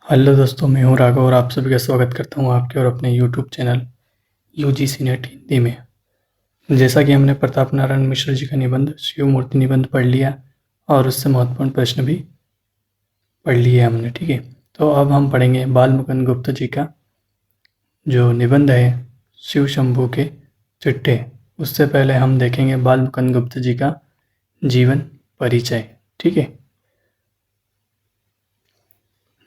Hello दोस्तों, मैं हूं राघव और आप सभी का स्वागत करता हूं आपके और अपने YouTube channel UGC net Hindi में। जैसा कि हमने प्रताप नारायण मिश्र जी का निबंध शिव मूर्ति निबंध पढ़ लिया और उससे महत्वपूर्ण प्रश्न भी पढ़ लिए हमने, ठीक है। तो अब हम पढ़ेंगे बाल मुकुंद गुप्त जी का जो निबंध है शिव शंभू के चिट्ठे। उससे पहले हम देखेंगे बाल मुकुंद गुप्त जी का जीवन परिचय, ठीक है।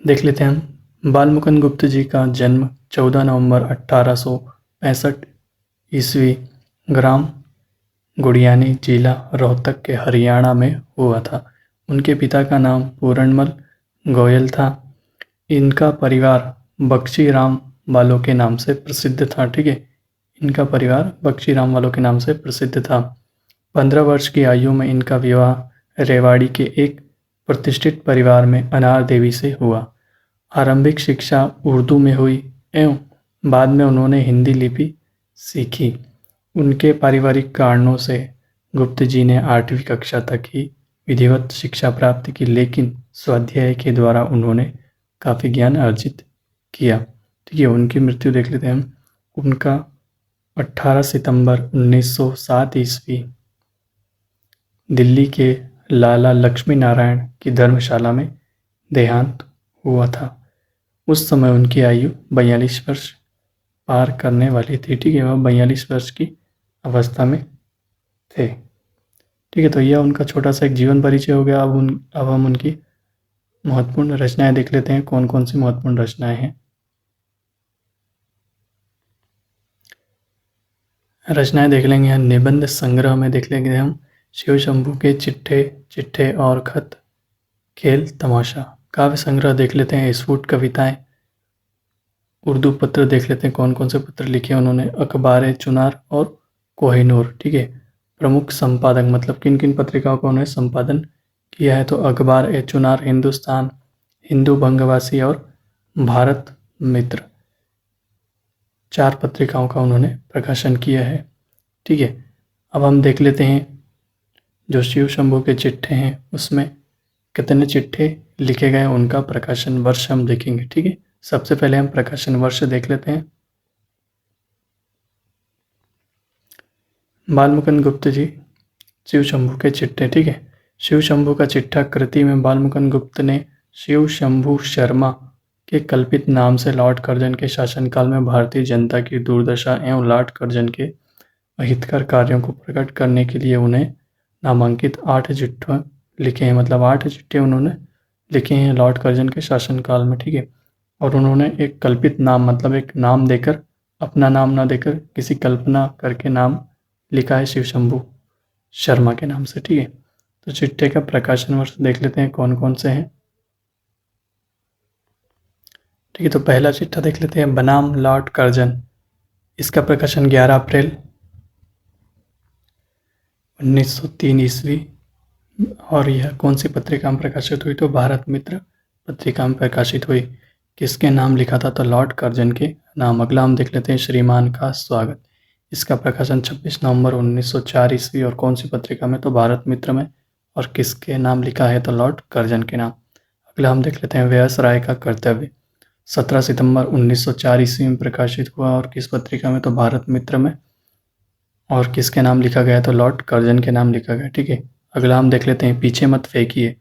देख लेते हैं हम। बाल मुकुंद गुप्त जी का जन्म 14 नवंबर 1865 ईस्वी ग्राम गुड़ियानी, जिला रोहतक के हरियाणा में हुआ था। उनके पिता का नाम पूरणमल गोयल था। इनका परिवार बख्शी राम वालों के नाम से प्रसिद्ध था, ठीक है। इनका परिवार बख्शी राम वालों के नाम से प्रसिद्ध था। 15 वर्ष की आयु में इनका विवाह रेवाड़ी के एक प्रतिष्ठित परिवार में अनार देवी से हुआ। आरंभिक शिक्षा उर्दू में हुई एवं बाद में उन्होंने हिंदी लिपि सीखी। उनके पारिवारिक कारणों से गुप्त जी ने 8वीं कक्षा तक ही विधिवत शिक्षा प्राप्त की, लेकिन स्वाध्याय के द्वारा उन्होंने काफ़ी ज्ञान अर्जित किया, ठीक है। उनकी मृत्यु देख लेते हैं हम। उनका 18 सितंबर 1907 ईस्वी दिल्ली के लाला लक्ष्मी नारायण की धर्मशाला में देहांत हुआ था। उस समय उनकी आयु 42 वर्ष पार करने वाली थी, ठीक है। वह 42 वर्ष की अवस्था में थे, ठीक है। तो यह उनका छोटा सा एक जीवन परिचय हो गया। अब हम उनकी महत्वपूर्ण रचनाएं देख लेते हैं। कौन कौन सी महत्वपूर्ण रचनाएं हैं। रचनाएं देख लेंगे। निबंध संग्रह में देख लेंगे हम शिव शंभू के चिट्ठे चिट्ठे और खत, खेल तमाशा। काव्य संग्रह देख लेते हैं। स्फुट कविताएं। उर्दू पत्र देख लेते हैं, कौन कौन से पत्र लिखे उन्होंने। अखबार चुनार और कोहिनूर, ठीक है। प्रमुख संपादक मतलब किन किन पत्रिकाओं का उन्होंने संपादन किया है, तो अखबार ए चुनार, हिंदुस्तान, हिंदू बंगवासी और भारत मित्र, 4 पत्रिकाओं का उन्होंने प्रकाशन किया है, ठीक है। अब हम देख लेते हैं जो शिव शंभू के चिट्ठे हैं उसमें कितने चिट्ठे लिखे गए, उनका प्रकाशन वर्ष हम देखेंगे, ठीक है। सबसे पहले हम प्रकाशन वर्ष देख लेते हैं। बाल मुकुंद गुप्त जी शिव शंभू के चिट्ठे, ठीक है। शिव शंभू का चिट्ठा कृति में बाल मुकुंद गुप्त ने शिव शंभू शर्मा के कल्पित नाम से लॉर्ड कर्जन के शासनकाल में भारतीय जनता की दुर्दशा एवं लॉर्ड कर्जन के अहितकर कार्यों को प्रकट करने के लिए उन्हें नामांकित 8 चिट्ठे लिखे हैं। मतलब 8 चिट्ठे उन्होंने लिखे हैं लॉर्ड कर्जन के शासनकाल में, ठीक है। और उन्होंने एक कल्पित नाम मतलब एक नाम देकर, अपना नाम ना देकर किसी कल्पना करके नाम लिखा है शिव शंभू शर्मा के नाम से, ठीक है। तो चिट्ठे का प्रकाशन वर्ष देख लेते हैं कौन कौन से हैं, ठीक है। तो पहला चिट्ठा देख लेते हैं बनाम लॉर्ड कर्जन। इसका प्रकाशन 11 अप्रैल 1903 ईस्वी, और यह कौन सी पत्रिका में प्रकाशित हुई, तो भारत मित्र पत्रिका में प्रकाशित हुई। किसके नाम लिखा था, तो लॉर्ड कर्जन के नाम। अगला हम देख लेते हैं श्रीमान का स्वागत। इसका प्रकाशन 26 नवंबर 1904 ईस्वी, और कौन सी पत्रिका में, तो भारत मित्र में। और किसके नाम लिखा है, तो लॉर्ड कर्जन के नाम। अगला हम देख लेते हैं व्यास राय का कर्तव्य। 17 सितंबर 1904 ईस्वी में प्रकाशित हुआ, और किस पत्रिका में, तो भारत मित्र में। और किसके नाम लिखा गया, तो लॉर्ड कर्जन के नाम लिखा गया, ठीक है। अगला हम देख लेते हैं पीछे मत फेंकिए।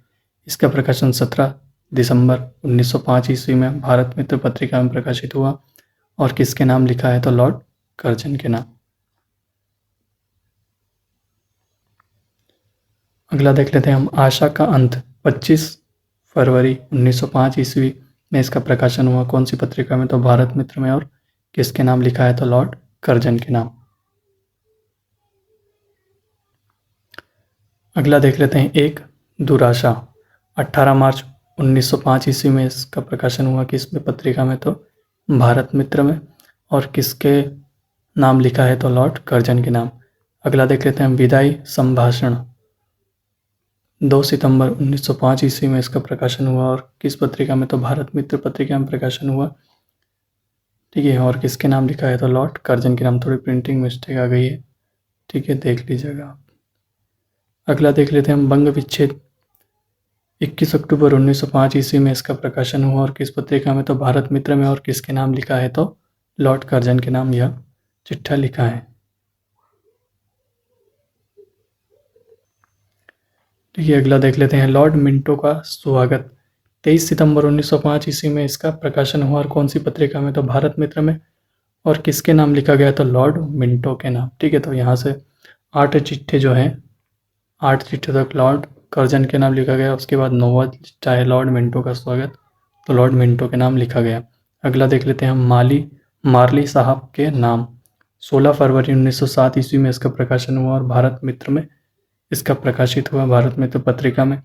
इसका प्रकाशन 17 दिसंबर 1905 ईस्वी में भारत मित्र पत्रिका में प्रकाशित हुआ, और किसके नाम लिखा है, तो लॉर्ड कर्जन के नाम। अगला देख लेते हैं हम आशा का अंत। 25 फरवरी 1905 ईस्वी में इसका प्रकाशन हुआ। कौन सी पत्रिका में, तो भारत मित्र में। और किसके नाम लिखा है, तो लॉर्ड कर्जन के नाम। अगला देख लेते हैं एक दुराशा। 18 मार्च 1905 ईस्वी में इसका प्रकाशन हुआ। किस में पत्रिका में, तो भारत मित्र में। और किसके नाम लिखा है, तो लॉर्ड कर्जन के नाम। अगला देख लेते हैं विदाई संभाषण। 2 सितंबर 1905 ईस्वी में इसका प्रकाशन हुआ, और किस पत्रिका में, तो भारत मित्र पत्रिका में प्रकाशन हुआ, ठीक है। और किसके नाम लिखा है, तो लॉर्ड कर्जन के नाम। थोड़ी प्रिंटिंग मिस्टेक आ गई है, ठीक है, देख लीजिएगा आप। अगला देख लेते हैं हम बंग विच्छेद 21 अक्टूबर 1905 ईस्वी में इसका प्रकाशन हुआ और किस पत्रिका में, तो भारत मित्र में। और किसके नाम लिखा है, तो लॉर्ड कर्जन के नाम यह चिट्ठा लिखा है। ठीक है, अगला देख लेते हैं, लॉर्ड मिंटो का स्वागत। 23 सितंबर 1905 ईस्वी में इसका प्रकाशन हुआ और कौन सी पत्रिका में, तो भारत मित्र में। और किसके नाम लिखा गया, तो लॉर्ड मिंटो के नाम। ठीक है, तो यहाँ से 8 चिट्ठे जो हैं, 8 चिट्ठे तक लॉर्ड कर्जन के नाम लिखा गया। उसके बाद 9वां चिट्ठा है लॉर्ड मिंटो का स्वागत, तो लॉर्ड मिंटो के नाम लिखा गया। अगला देख लेते हैं, मार्ली साहब के नाम। 16 फरवरी 1907 ईस्वी में इसका प्रकाशन हुआ और भारत मित्र में इसका प्रकाशित हुआ। भारत मित्र पत्रिका में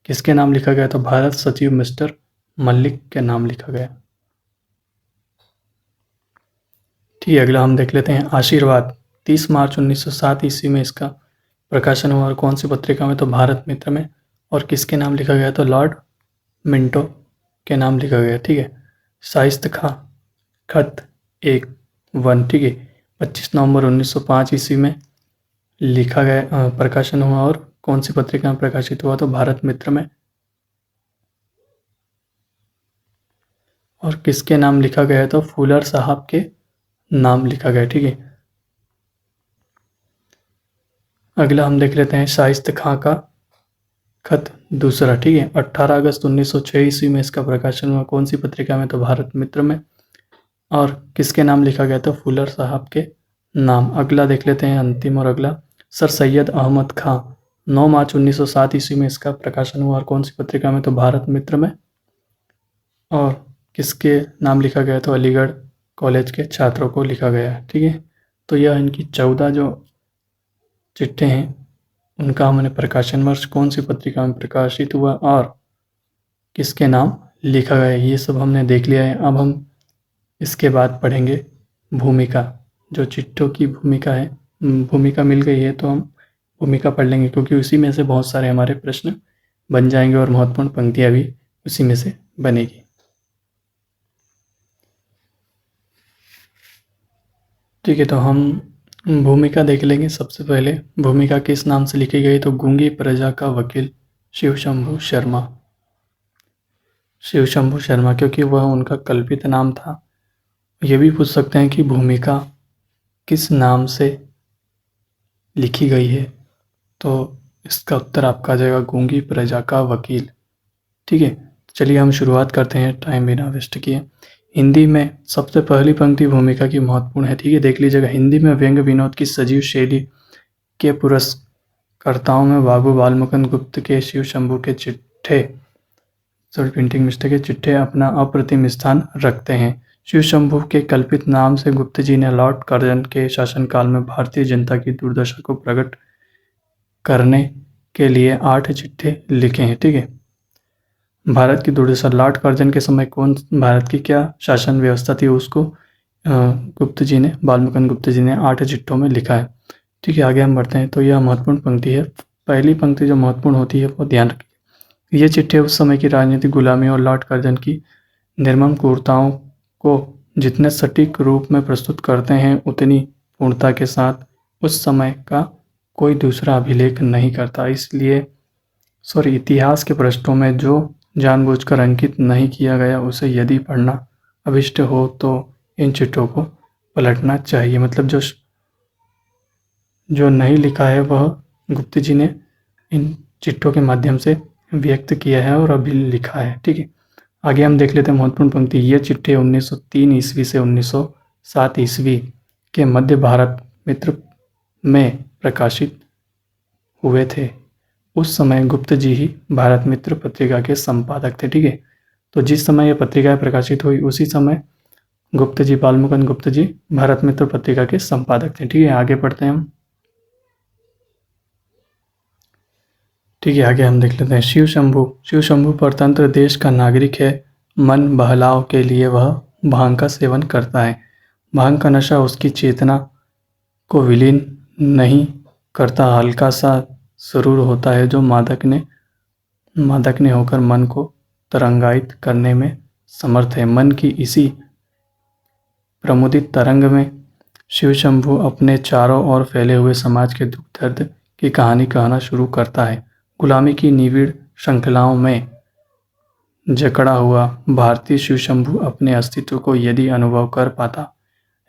किसके नाम लिखा गया, तो भारत सचिव मिस्टर मल्लिक के नाम लिखा गया। ठीक है, अगला हम देख लेते हैं, आशीर्वाद। 30 मार्च 1907 ईस्वी में इसका प्रकाशन हुआ और कौन सी पत्रिका में, तो भारत मित्र में। और किसके नाम लिखा गया, तो लॉर्ड मिंटो के नाम लिखा गया। ठीक है, साहित्य खत 1 ठीक है, 25 नवंबर 1905 ईस्वी में लिखा गया, प्रकाशन हुआ और कौन सी पत्रिका में प्रकाशित हुआ, तो भारत मित्र में। और किसके नाम लिखा गया, तो फूलर साहब के नाम लिखा गया। ठीक है, अगला हम देख लेते हैं, शाइस्ते खां का खत 2। ठीक है, 18 अगस्त 1906 ईस्वी में इसका प्रकाशन हुआ। कौन सी पत्रिका में, तो भारत मित्र में। और किसके नाम लिखा गया, तो फूलर साहब के नाम। अगला देख लेते हैं, अंतिम और अगला, सर सैयद अहमद खां। 9 मार्च 1907 ईस्वी में इसका प्रकाशन हुआ और कौन सी पत्रिका में, तो भारत मित्र में। और किसके नाम लिखा गया, तो अलीगढ़ कॉलेज के छात्रों को लिखा गया। ठीक है, तो यह इनकी 14 जो चिट्ठे हैं उनका हमने प्रकाशन वर्ष, कौन सी पत्रिका में प्रकाशित हुआ और किसके नाम लिखा गया, ये सब हमने देख लिया है। अब हम इसके बाद पढ़ेंगे भूमिका। जो चिट्ठों की भूमिका है, भूमिका मिल गई है तो हम भूमिका पढ़ लेंगे, क्योंकि उसी में से बहुत सारे हमारे प्रश्न बन जाएंगे और महत्वपूर्ण पंक्तियाँ भी उसी में से बनेगी। ठीक है, तो हम भूमिका देख लेंगे। सबसे पहले भूमिका किस नाम से लिखी गई, तो गूंगी प्रजा का वकील शिव शंभू शर्मा। शिव शंभू शर्मा, क्योंकि वह उनका कल्पित नाम था। ये भी पूछ सकते हैं कि भूमिका किस नाम से लिखी गई है, तो इसका उत्तर आपका आ जाएगा गूंगी प्रजा का वकील। ठीक है, चलिए हम शुरुआत करते हैं टाइम बिना वेस्ट किए। हिंदी में सबसे पहली पंक्ति भूमिका की महत्वपूर्ण है। ठीक है, देख लीजिएगा, हिंदी में व्यंग्य विनोद की सजीव शैली के पुरस्कर्ताओं में बाबू बालमुकुंद गुप्त के शिव शंभू के चिट्ठे, प्रिंटिंग मिस्टेक, चिट्ठे अपना अप्रतिम स्थान रखते हैं। शिव शंभू के कल्पित नाम से गुप्त जी ने लॉर्ड कर्जन के शासनकाल में भारतीय जनता की दुर्दशा को प्रकट करने के लिए 8 चिट्ठे लिखे हैं। ठीक है, भारत की दुर्दशा, लॉर्ड कर्जन के समय कौन भारत की क्या शासन व्यवस्था थी, उसको गुप्त जी ने, बालमुकुंद गुप्त जी ने 8 चिट्ठों में लिखा है। ठीक है, आगे हम बढ़ते हैं। तो यह महत्वपूर्ण पंक्ति है। पहली पंक्ति जो महत्वपूर्ण होती है वो ध्यान रखिए। ये चिट्ठे उस समय की राजनीतिक गुलामी और लॉर्ड कर्जन की निर्मम क्रूरताओं को जितने सटीक रूप में प्रस्तुत करते हैं, उतनी पूर्णता के साथ उस समय का कोई दूसरा अभिलेख नहीं करता। इसलिए इतिहास के पृष्ठों में जो जानबूझकर अंकित नहीं किया गया, उसे यदि पढ़ना अभिष्ट हो तो इन चिट्ठों को पलटना चाहिए। मतलब जो नहीं लिखा है वह गुप्त जी ने इन चिट्ठों के माध्यम से व्यक्त किया है और अभी लिखा है। ठीक है, आगे हम देख लेते हैं महत्वपूर्ण पंक्ति। ये चिट्ठे 1903 ईस्वी से 1907 ईस्वी के मध्य भारत मित्र में प्रकाशित हुए थे। उस समय गुप्त जी ही भारत मित्र पत्रिका के संपादक थे। ठीक है, तो जिस समय यह पत्रिका प्रकाशित हुई उसी समय गुप्त जी, बालमुकुंद गुप्त जी भारत मित्र पत्रिका के संपादक थे। ठीक है, आगे पढ़ते हैं हम। ठीक है, आगे हम देख लेते हैं शिव शंभू परतंत्र देश का नागरिक है। मन बहलाव के लिए वह भांग का सेवन करता है। भांग का नशा उसकी चेतना को विलीन नहीं करता, हल्का सा सुरूर होता है जो मादक ने होकर मन को तरंगायित करने में समर्थ है। मन की इसी प्रमुदित तरंग में शिव शंभू अपने चारों ओर फैले हुए समाज के दुख दर्द की कहानी कहना शुरू करता है। गुलामी की निविड़ श्रृंखलाओं में जकड़ा हुआ भारतीय शिव शंभू अपने अस्तित्व को यदि अनुभव कर पाता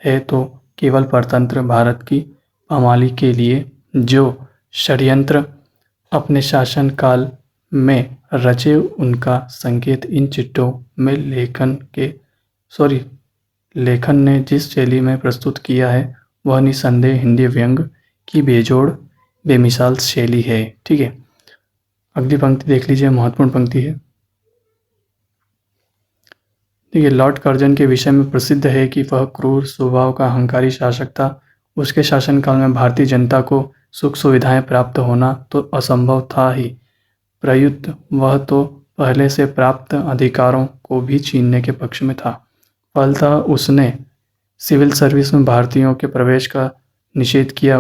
है तो केवल परतंत्र भारत की पामाली के लिए जो षड्यंत्र अपने शासन काल में रचे उनका संकेत इन चिट्ठों में लेखन ने जिस शैली में प्रस्तुत किया है वह निसंदेह हिंदी व्यंग की बेजोड़ बेमिसाल शैली है। ठीक है, अगली पंक्ति देख लीजिए, महत्वपूर्ण पंक्ति है। देखिए, लॉर्ड कर्जन के विषय में प्रसिद्ध है कि वह क्रूर स्वभाव का अहंकारी शासक था। उसके शासनकाल में भारतीय जनता को सुख सुविधाएं प्राप्त होना तो असंभव था ही, प्रयुक्त वह तो पहले से प्राप्त अधिकारों को भी छीनने के पक्ष में था। फलतः उसने सिविल सर्विस में भारतीयों के प्रवेश का निषेध किया।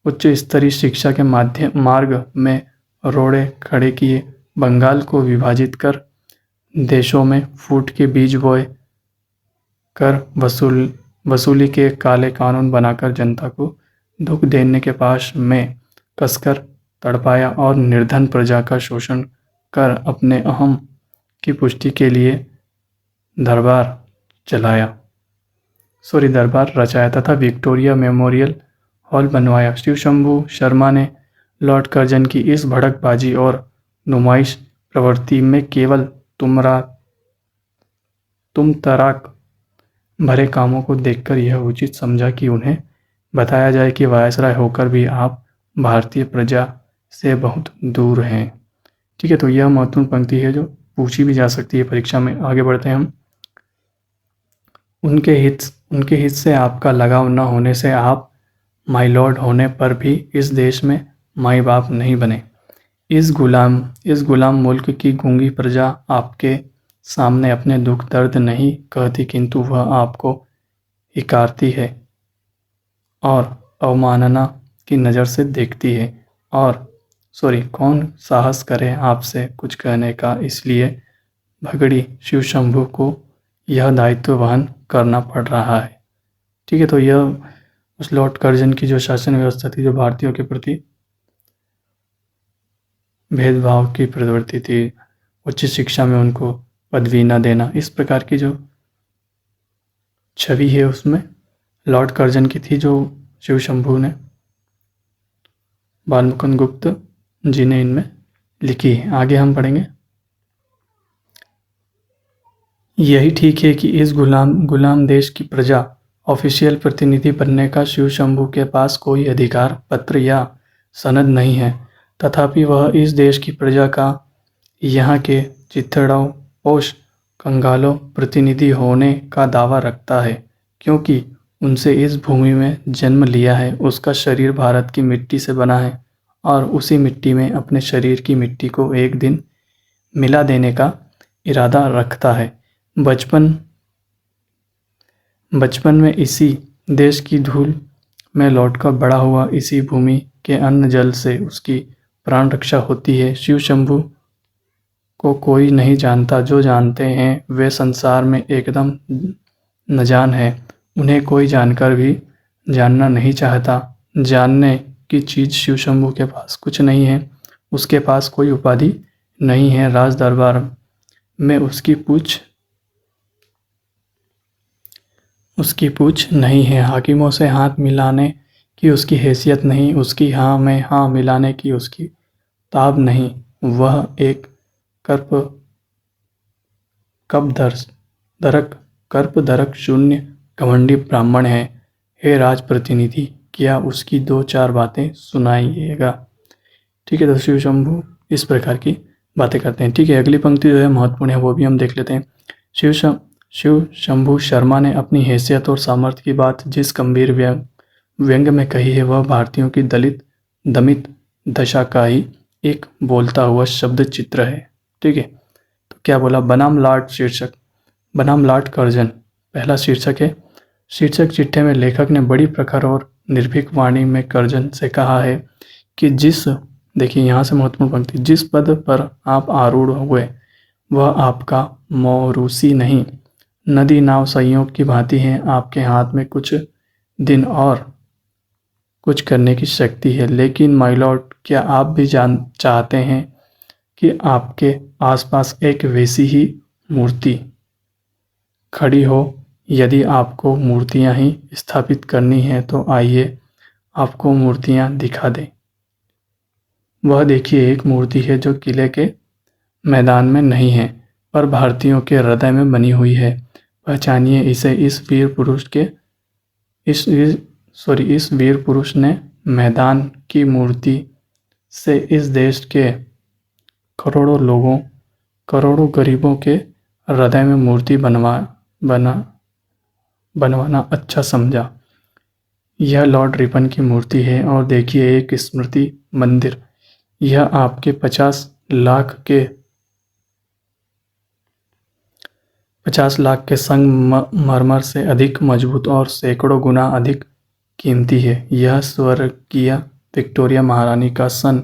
उच्च स्तरीय शिक्षा के मार्ग में रोड़े खड़े किए। बंगाल को विभाजित कर देशों में फूट के बीज बोए कर वसूली के काले कानून बनाकर जनता को दुख देने के पास में कसकर तड़पाया और निर्धन प्रजा का शोषण कर अपने अहम की पुष्टि के लिए दरबार रचाया तथा विक्टोरिया मेमोरियल हॉल बनवाया। शिव शंभू शर्मा ने लॉर्ड कर्जन की इस भड़कबाजी और नुमाइश प्रवृत्ति में केवल तुम तराक भरे कामों को देखकर यह उचित समझा कि उन्हें बताया जाए कि वायसराय होकर भी आप भारतीय प्रजा से बहुत दूर हैं। ठीक है, तो यह महत्वपूर्ण पंक्ति है जो पूछी भी जा सकती है परीक्षा में। आगे बढ़ते हैं हम। उनके हित से आपका लगाव न होने से आप माई लॉर्ड होने पर भी इस देश में माई बाप नहीं बने। इस गुलाम मुल्क की गूंगी प्रजा आपके सामने अपने दुख दर्द नहीं कहती, किंतु वह आपको हिकारती है और अवमानना की नज़र से देखती है। और कौन साहस करे आपसे कुछ कहने का, इसलिए भगड़ी शिव शंभू को यह दायित्व वहन करना पड़ रहा है। ठीक है, तो यह उस लॉर्ड कर्जन की जो शासन व्यवस्था थी, जो भारतीयों के प्रति भेदभाव की प्रवृत्ति थी, उच्च शिक्षा में उनको पदवी न देना, इस प्रकार की जो छवि है उसमें लॉर्ड कर्जन की थी, जो शिव शंभू ने बालमुकुंद गुप्त जी ने इनमें लिखी है। आगे हम पढ़ेंगे। यही ठीक है कि इस गुलाम देश की प्रजा ऑफिशियल प्रतिनिधि बनने का शिव शंभू के पास कोई अधिकार पत्र या सनद नहीं है, तथापि वह इस देश की प्रजा का यहाँ के चित्थड़ों पोष कंगालों प्रतिनिधि होने का दावा रखता है, क्योंकि उनसे इस भूमि में जन्म लिया है। उसका शरीर भारत की मिट्टी से बना है और उसी मिट्टी में अपने शरीर की मिट्टी को एक दिन मिला देने का इरादा रखता है। बचपन में इसी देश की धूल में लौटकर बड़ा हुआ, इसी भूमि के अन्न जल से उसकी प्राण रक्षा होती है। शिव शंभू को कोई नहीं जानता, जो जानते हैं वे संसार में एकदम न जान है। उन्हें कोई जानकर भी जानना नहीं चाहता। जानने की चीज़ शिव शंभू के पास कुछ नहीं है। उसके पास कोई उपाधि नहीं है। राज दरबार में उसकी पूछ नहीं है। हाकिमों से हाथ मिलाने की उसकी हैसियत नहीं। उसकी हाँ में हाँ मिलाने की उसकी ताब नहीं। वह एक कर्पदरक शून्य घमंडी ब्राह्मण है। हे राज प्रतिनिधि, क्या उसकी दो चार बातें सुनाइएगा। ठीक है, तो शिव शंभू इस प्रकार की बातें करते हैं। ठीक है, अगली पंक्ति जो है महत्वपूर्ण है, वो भी हम देख लेते हैं। शिव शंभू शर्मा ने अपनी हैसियत और सामर्थ्य की बात जिस गंभीर व्यंग में कही है, वह भारतीयों की दमित दशा का ही एक बोलता हुआ शब्द चित्र है। ठीक है, तो क्या बोला, बनाम लॉर्ड कर्जन पहला शीर्षक है। शीर्षक चिट्ठे में लेखक ने बड़ी प्रखर और निर्भीक वाणी में कर्जन से कहा है कि देखिए यहाँ से महत्वपूर्ण पंक्ति, जिस पद पर आप आरूढ़ हुए वह आपका मौरूसी नहीं, नदी नाव संयोग की भांति है। आपके हाथ में कुछ दिन और कुछ करने की शक्ति है, लेकिन माय लॉर्ड, क्या आप भी चाहते हैं कि आपके आसपास एक वैसी ही मूर्ति खड़ी हो। यदि आपको मूर्तियां ही स्थापित करनी हैं तो आइए आपको मूर्तियां दिखा दें। वह देखिए एक मूर्ति है जो किले के मैदान में नहीं है पर भारतीयों के हृदय में बनी हुई है। पहचानिए इसे। इस वीर पुरुष ने मैदान की मूर्ति से इस देश के करोड़ों गरीबों के हृदय में मूर्ति बनवाना अच्छा समझा। यह लॉर्ड रिपन की मूर्ति है और देखिए एक स्मृति मंदिर। यह आपके 50 लाख के संगमरमर से अधिक मजबूत और सैकड़ों गुना अधिक कीमती है। यह स्वर्गीय विक्टोरिया महारानी का सन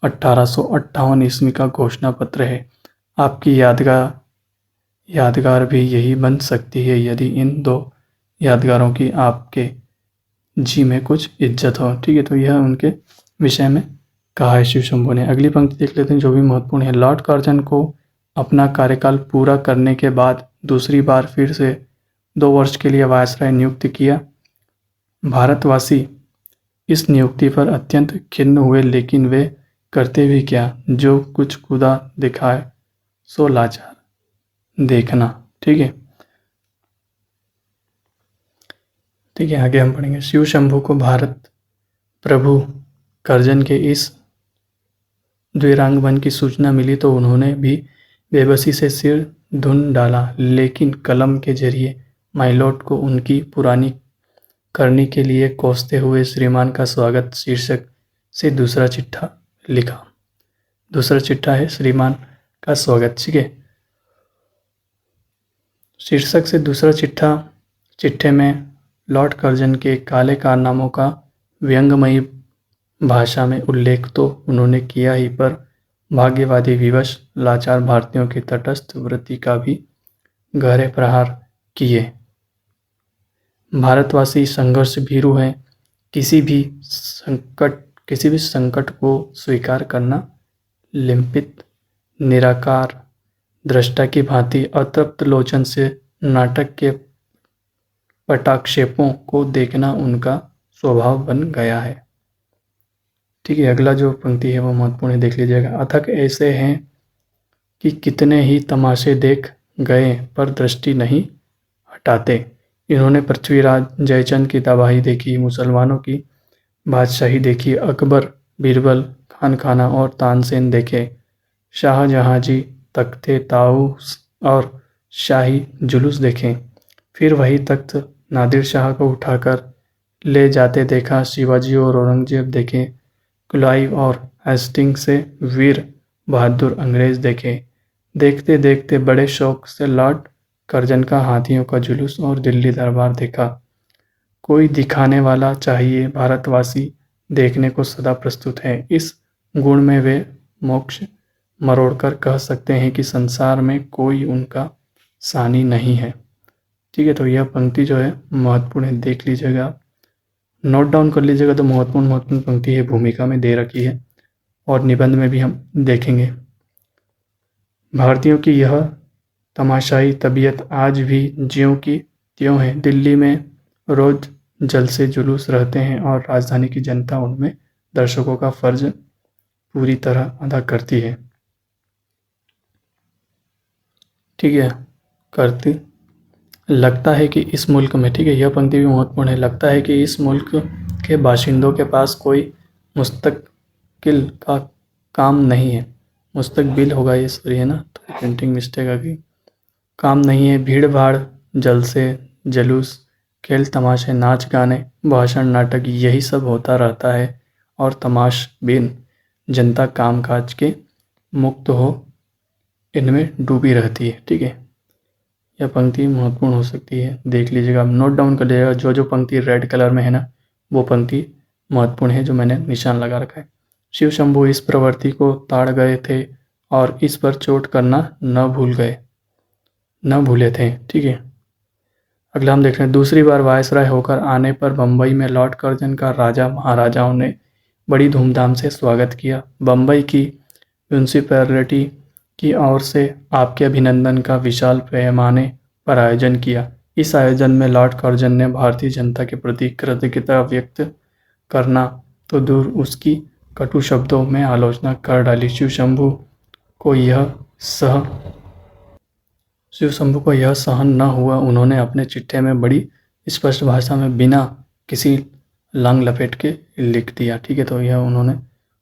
1858 ईस्वी का घोषणा पत्र है। आपकी यादगार भी यही बन सकती है यदि इन दो यादगारों की आपके जी में कुछ इज्जत हो। ठीक है, तो यह उनके विषय में कहा है शिव शंभू ने। अगली पंक्ति देख लेते हैं जो भी महत्वपूर्ण है। लॉर्ड कर्जन को अपना कार्यकाल पूरा करने के बाद दूसरी बार फिर से 2 वर्ष के लिए वायसराय नियुक्त किया। भारतवासी इस नियुक्ति पर अत्यंत खिन्न हुए, लेकिन वे करते भी क्या, जो कुछ खुदा दिखाए सो लाचार देखना। ठीक है, आगे हम पढ़ेंगे। शिव शंभू को भारत प्रभु कर्जन के इस द्विरांगवन की सूचना मिली तो उन्होंने भी बेबसी से सिर धुन डाला, लेकिन कलम के जरिए माइलॉट को उनकी पुरानी करनी के लिए कोसते हुए श्रीमान का स्वागत शीर्षक से दूसरा चिट्ठा लिखा। दूसरा चिट्ठा है श्रीमान का स्वागत। ठीक है, शीर्षक से दूसरा चिट्ठे में लॉर्ड कर्जन के काले कारनामों का व्यंग्यमयी भाषा में उल्लेख तो उन्होंने किया ही, पर भाग्यवादी विवश लाचार भारतीयों की तटस्थ वृत्ति का भी गहरे प्रहार किए। भारतवासी संघर्ष भीरु हैं। किसी भी संकट को स्वीकार करना, लिम्पित निराकार दृष्टा की भांति अतृप्त लोचन से नाटक के पटाक्षेपों को देखना उनका स्वभाव बन गया है। ठीक है, अगला जो पंक्ति है वो महत्वपूर्ण है, देख लीजिएगा। अथक ऐसे हैं कि कितने ही तमाशे देख गए पर दृष्टि नहीं हटाते। इन्होंने पृथ्वीराज जयचंद की तबाही देखी, मुसलमानों की बादशाही देखी, अकबर, बीरबल, खाना और तानसेन देखे, शाहजहां जी तख्ते ताऊस और शाही जुलूस देखे, फिर वही तख्त नादिर शाह को उठाकर ले जाते देखा, शिवाजी और औरंगजेब देखे, क्लाइव और हेस्टिंग्स से वीर बहादुर अंग्रेज देखे। देखते देखते बड़े शौक से लॉर्ड कर्जन का हाथियों का जुलूस और दिल्ली दरबार देखा। कोई दिखाने वाला चाहिए, भारतवासी देखने को सदा प्रस्तुत है। इस गुण में वे मोक्ष मरोड़कर कह सकते हैं कि संसार में कोई उनका सानी नहीं है। ठीक है, तो यह पंक्ति जो है महत्वपूर्ण है, देख लीजिएगा, नोट डाउन कर लीजिएगा। तो महत्वपूर्ण पंक्ति है, भूमिका में दे रखी है और निबंध में भी हम देखेंगे। भारतीयों की यह तमाशाई तबीयत आज भी ज्यों की त्यों है। दिल्ली में रोज जलसे जुलूस रहते हैं और राजधानी की जनता उनमें दर्शकों का फर्ज पूरी तरह अदा करती है। ठीक है, करती लगता है कि इस मुल्क में, ठीक है, यह पंक्ति भी महत्वपूर्ण है, लगता है कि इस मुल्क के बाशिंदों के पास कोई मुस्तकिल का काम नहीं है। मुस्तकबिल होगा ये, सॉरी है ना, तो प्रिंटिंग मिस्टेक आ गई। काम नहीं है। भीड़ भाड़, जलसे जलूस, खेल तमाशे, नाच गाने, भाषण, नाटक, यही सब होता रहता है और तमाशबीन जनता कामकाज के मुक्त हो इनमें डूबी रहती है। ठीक है, यह पंक्ति महत्वपूर्ण हो सकती है, देख लीजिएगा, नोट डाउन कर लीजिएगा। जो पंक्ति रेड कलर में है ना, वो पंक्ति महत्वपूर्ण है जो मैंने निशान लगा रखा है। शिव शंभू इस प्रवृत्ति को ताड़ गए थे और इस पर चोट करना न भूले थे। ठीक है, अगला हम देख रहे हैं। दूसरी बार वायसराय होकर आने पर बम्बई में लॉर्ड कर्जन का राजा महाराजाओं ने बड़ी धूमधाम से स्वागत किया। बम्बई की म्यूनसिपैलिटी की ओर से आपके अभिनंदन का विशाल पैमाने पर आयोजन किया। इस आयोजन में लॉर्ड कर्जन ने भारतीय जनता के प्रति कृतज्ञता व्यक्त करना तो दूर, उसकी कटु शब्दों में आलोचना कर डाली। सह शिव शंभू को यह सहन न हुआ। उन्होंने अपने चिट्ठे में बड़ी स्पष्ट भाषा में बिना किसी लांग लपेट के लिख दिया। ठीक है, तो यह उन्होंने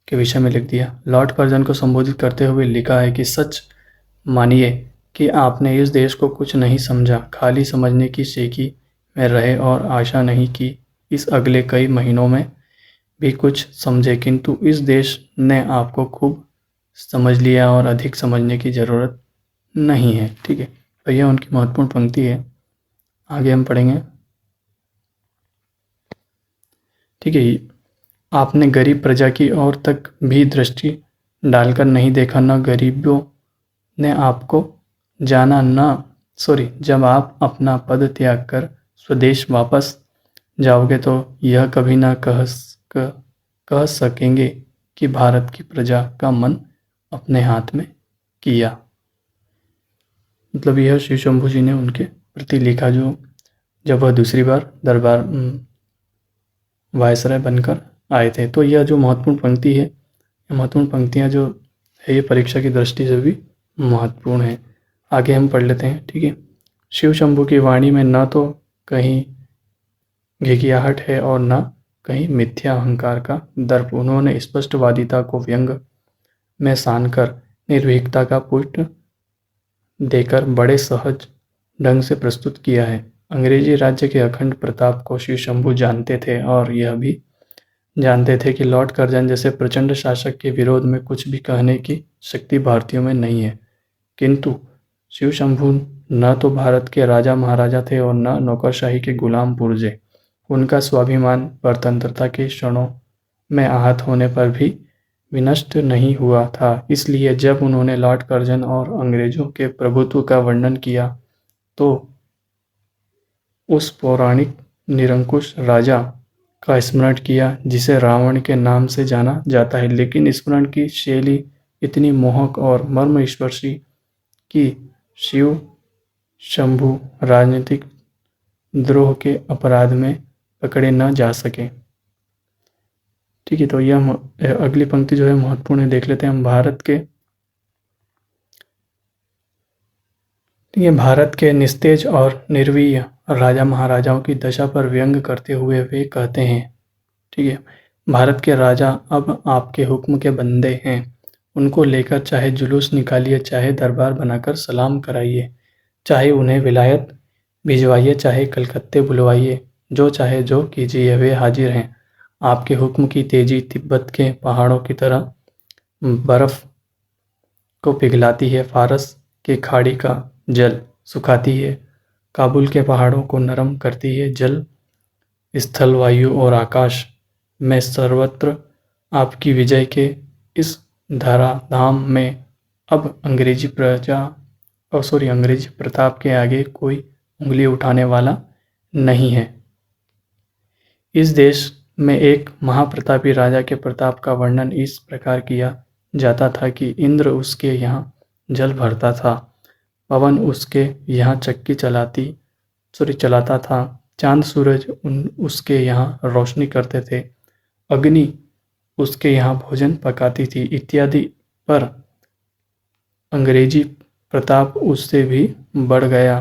के विषय में लिख दिया। लॉर्ड कर्जन को संबोधित करते हुए लिखा है कि सच मानिए कि आपने इस देश को कुछ नहीं समझा, खाली समझने की शेखी में रहे और आशा नहीं कि इस अगले कई महीनों में भी कुछ समझे, किंतु इस देश ने आपको खूब समझ लिया और अधिक समझने की ज़रूरत नहीं है। ठीक है, तो यह उनकी महत्वपूर्ण पंक्ति है। आगे हम पढ़ेंगे। ठीक है, आपने गरीब प्रजा की ओर तक भी दृष्टि डालकर नहीं देखा, न गरीबों ने आपको जाना, जब आप अपना पद त्याग कर स्वदेश वापस जाओगे तो यह कभी ना कह सकेंगे कि भारत की प्रजा का मन अपने हाथ में किया। मतलब यह शिव शंभू जी ने उनके प्रति लिखा, जो जब वह दूसरी बार दरबार वायसराय बनकर आए थे। तो यह जो महत्वपूर्ण पंक्ति है, महत्वपूर्ण पंक्तियाँ जो है, ये परीक्षा की दृष्टि से भी महत्वपूर्ण है। आगे हम पढ़ लेते हैं। ठीक है, शिव शंभू की वाणी में न तो कहीं घिघियाहट है और न कहीं मिथ्या अहंकार का दर्प। उन्होंने स्पष्टवादिता को व्यंग में सानकर निर्भीकता का पुष्ट देकर बड़े सहज ढंग से प्रस्तुत किया है। अंग्रेजी राज्य के अखंड प्रताप को शिव शंभू जानते थे और यह भी जानते थे कि लॉर्ड कर्जन जैसे प्रचंड शासक के विरोध में कुछ भी कहने की शक्ति भारतीयों में नहीं है। किंतु शिव शंभू न तो भारत के राजा महाराजा थे और न नौकरशाही के गुलाम पुरजे। उनका स्वाभिमान परतंत्रता के क्षणों में आहत होने पर भी विनष्ट नहीं हुआ था। इसलिए जब उन्होंने लॉर्ड कर्जन और अंग्रेजों के प्रभुत्व का वर्णन किया तो उस पौराणिक निरंकुश राजा का स्मरण किया जिसे रावण के नाम से जाना जाता है, लेकिन स्मरण की शैली इतनी मोहक और मर्मस्पर्शी कि शिव शंभू राजनीतिक द्रोह के अपराध में पकड़े न जा सके। ठीक है, तो यह अगली पंक्ति जो है महत्वपूर्ण है, देख लेते हैं हम। भारत के निस्तेज और निर्वीय राजा महाराजाओं की दशा पर व्यंग करते हुए वे कहते हैं, ठीक है, भारत के राजा अब आपके हुक्म के बंदे हैं। उनको लेकर चाहे जुलूस निकालिए, चाहे दरबार बनाकर सलाम कराइए, चाहे उन्हें विलायत भिजवाइए, चाहे कलकत्ते बुलवाइए, जो चाहे जो कीजिए, वे हाजिर हैं। आपके हुक्म की तेजी तिब्बत के पहाड़ों की तरह बर्फ को पिघलाती है, फारस के खाड़ी का जल सुखाती है, काबुल के पहाड़ों को नरम करती है। जल, स्थल, वायु और आकाश में सर्वत्र आपकी विजय के इस धराधाम में अब अंग्रेजी प्रताप के आगे कोई उंगली उठाने वाला नहीं है। इस देश में एक महाप्रतापी राजा के प्रताप का वर्णन इस प्रकार किया जाता था कि इंद्र उसके यहाँ जल भरता था, पवन उसके यहाँ चक्की चलाता था, चांद सूरज उसके यहाँ रोशनी करते थे, अग्नि उसके यहाँ भोजन पकाती थी इत्यादि। पर अंग्रेजी प्रताप उससे भी बढ़ गया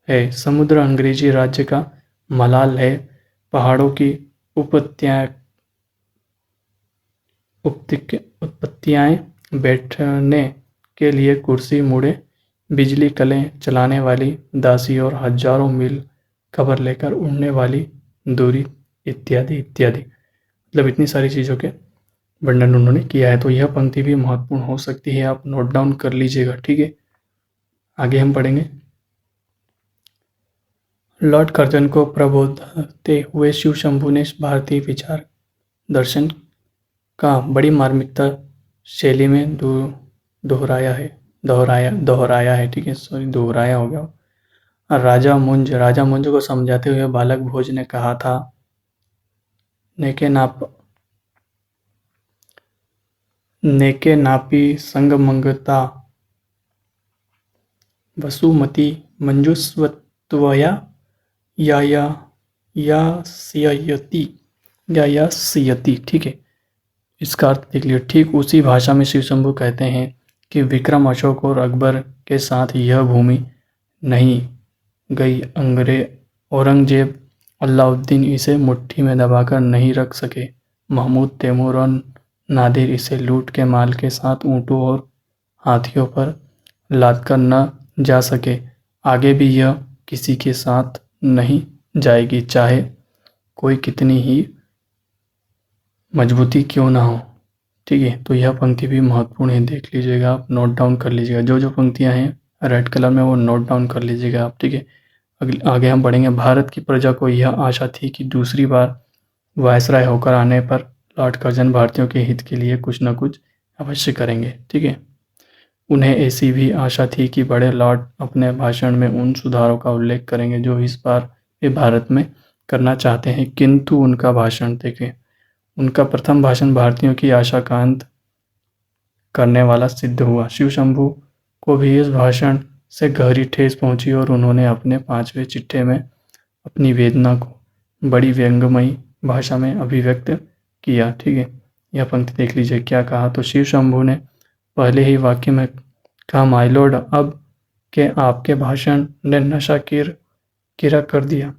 है। समुद्र अंग्रेजी राज्य का मलाल है, पहाड़ों की उत्पत्तियाएं, बैठने के लिए कुर्सी, मुड़े, बिजली कलें चलाने वाली दासी और हजारों मील खबर लेकर उड़ने वाली दूरी इत्यादि इत्यादि। मतलब इतनी सारी चीज़ों के वर्णन उन्होंने किया है। तो यह पंक्ति भी महत्वपूर्ण हो सकती है, आप नोट डाउन कर लीजिएगा। ठीक है, आगे हम पढ़ेंगे। लॉर्ड कर्जन को प्रबोधते हुए शिव शंभू ने भारतीय विचार दर्शन का बड़ी मार्मिकता शैली में दोहराया है। ठीक है, सॉरी, दोहराया हो गया। राजा मुंज को समझाते हुए बालक भोज ने कहा था, नेके नाप नेके नापी संगमंगता वसुमती मंजुस्वत्वया या यास्यति यास्यति। ठीक है, इसका अर्थ देख लियो। ठीक उसी भाषा में शिव शंभू कहते हैं कि विक्रम, अशोक और अकबर के साथ यह भूमि नहीं गई। औरंगजेब, अलाउद्दीन इसे मुट्ठी में दबाकर नहीं रख सके। महमूद, तैमूर और नादिर इसे लूट के माल के साथ ऊँटों और हाथियों पर लादकर न जा सके। आगे भी यह किसी के साथ नहीं जाएगी, चाहे कोई कितनी ही मजबूती क्यों ना हो। ठीक है, तो यह पंक्ति भी महत्वपूर्ण है, देख लीजिएगा आप, नोट डाउन कर लीजिएगा। जो जो पंक्तियां हैं रेड कलर में वो नोट डाउन कर लीजिएगा आप। ठीक है, आगे हम बढ़ेंगे। भारत की प्रजा को यह आशा थी कि दूसरी बार वायसराय होकर आने पर लॉर्ड कर्जन भारतीयों के हित के लिए कुछ न कुछ अवश्य करेंगे। ठीक है, उन्हें ऐसी भी आशा थी कि बड़े लॉर्ड अपने भाषण में उन सुधारों का उल्लेख करेंगे जो इस बार वे भारत में करना चाहते हैं। किंतु उनका भाषण देखें, उनका प्रथम भाषण भारतीयों की आशा का अंत करने वाला सिद्ध हुआ। शिव शंभू को भी इस भाषण से गहरी ठेस पहुंची और उन्होंने अपने 5वें चिट्ठे में अपनी वेदना को बड़ी व्यंग्यमयी भाषा में अभिव्यक्त किया। ठीक है, यह पंक्ति देख लीजिए क्या कहा। तो शिव शंभू ने पहले ही वाक्य में कहा, माय लॉर्ड, अब के आपके भाषण ने नशा किरकिरा कर दिया।